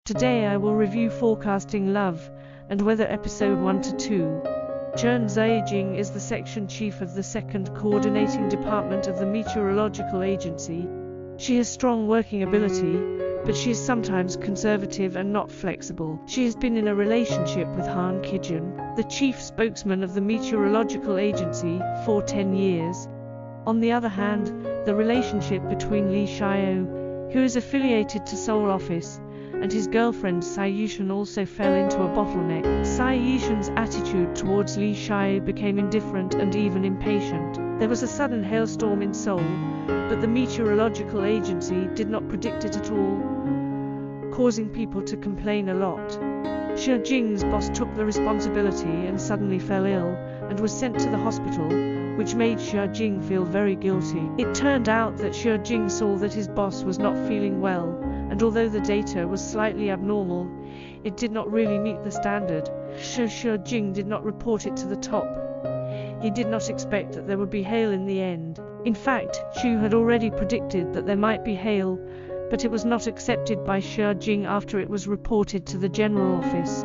Today I will review Forecasting Love and Weather episode 1-2. Chun Zaijing is the section chief of the 2nd Coordinating Department of the Meteorological Agency. She has strong working ability, but she is sometimes conservative and not flexible. She has been in a relationship with Han Ki-jun, the chief spokesman of the Meteorological Agency, for 10 years. On the other hand, the relationship between Lee Shio, who is affiliated to Seoul office, and his girlfriend Sai Yushin also fell into a bottleneck. Sai Yushin's attitude towards Lee Shio became indifferent and even impatient. There was a sudden hailstorm in Seoul, but the Meteorological Agency did not predict it at all, causing people to complain a lot. Xie Jing's boss took the responsibility and suddenly fell ill, and was sent to the hospital, which made Xie Jing feel very guilty. It turned out that Xie Jing saw that his boss was not feeling well, and although the data was slightly abnormal, it did not really meet the standard. Xie Jing did not report it to the top. He did not expect that there would be hail in the end. In fact, Xu had already predicted that there might be hail, but it was not accepted by Xie Jing after it was reported to the general office.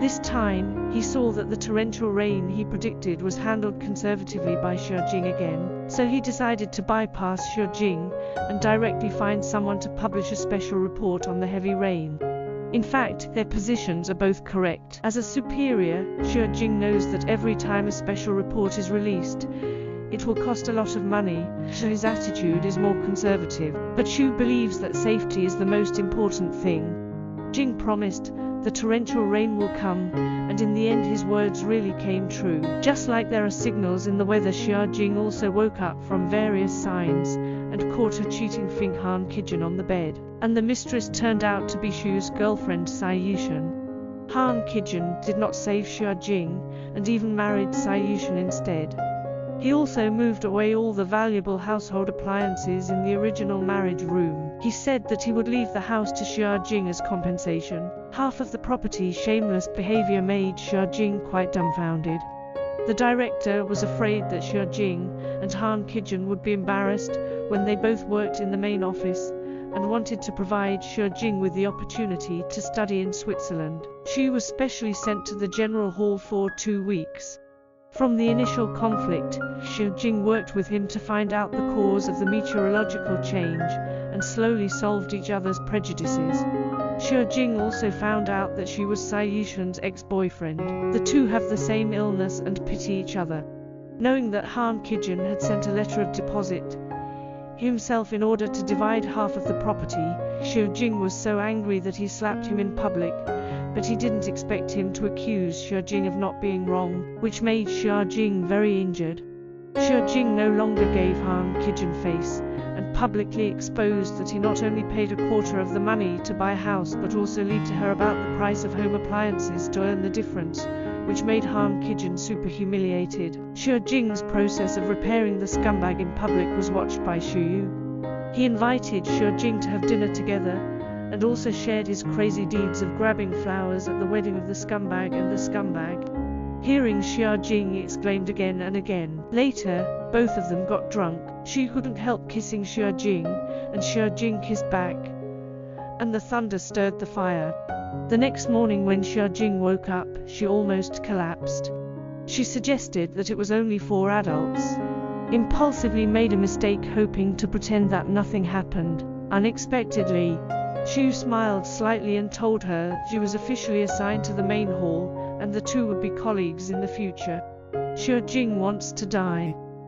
This time, he saw that the torrential rain he predicted was handled conservatively by Xie Jing again, so he decided to bypass Xie Jing and directly find someone to publish a special report on the heavy rain. In fact, their positions are both correct. As a superior, Xie Jing knows that every time a special report is released, it will cost a lot of money, so his attitude is more conservative. But Xu believes that safety is the most important thing. Jing promised, the torrential rain will come, and in the end his words really came true. Just like there are signals in the weather, Xie Jing also woke up from various signs, and caught her cheating Fing Han Ki-jun on the bed. And the mistress turned out to be Xu's girlfriend Sai Yushin. Han Ki-jun did not save Xie Jing, and even married Sai Yushin instead. He also moved away all the valuable household appliances in the original marriage room. He said that he would leave the house to Xie Jing as compensation. Half of the property's shameless behavior made Xie Jing quite dumbfounded. The director was afraid that Xie Jing and Han Ki-jun would be embarrassed when they both worked in the main office, and wanted to provide Xie Jing with the opportunity to study in Switzerland. She was specially sent to the General Hall for 2 weeks. From the initial conflict, Xie Jing worked with him to find out the cause of the meteorological change, and slowly solved each other's prejudices. Xie Jing also found out that she was Sai Yushin's ex-boyfriend. The two have the same illness and pity each other. Knowing that Han Ki-jun had sent a letter of deposit himself in order to divide half of the property, Xie Jing was so angry that he slapped him in public, but he didn't expect him to accuse Xie Jing of not being wrong, which made Xie Jing very injured. Xie Jing no longer gave Han Ki-jun face, and publicly exposed that he not only paid a quarter of the money to buy a house but also lied to her about the price of home appliances to earn the difference, which made Han Ki-jun super humiliated. Xie Jing's process of repairing the scumbag in public was watched by Xu. He invited Xie Jing to have dinner together, and also shared his crazy deeds of grabbing flowers at the wedding of the scumbag and the scumbag. Hearing Xie Jing exclaimed again and again. Later, both of them got drunk. She couldn't help kissing Xie Jing, and Xie Jing kissed back, and the thunder stirred the fire. The next morning when Xie Jing woke up, she almost collapsed. She suggested that it was only 4 adults. Impulsively made a mistake hoping to pretend that nothing happened. Unexpectedly, Xu smiled slightly and told her she was officially assigned to the main hall, and the two would be colleagues in the future. Xie Jing wants to die.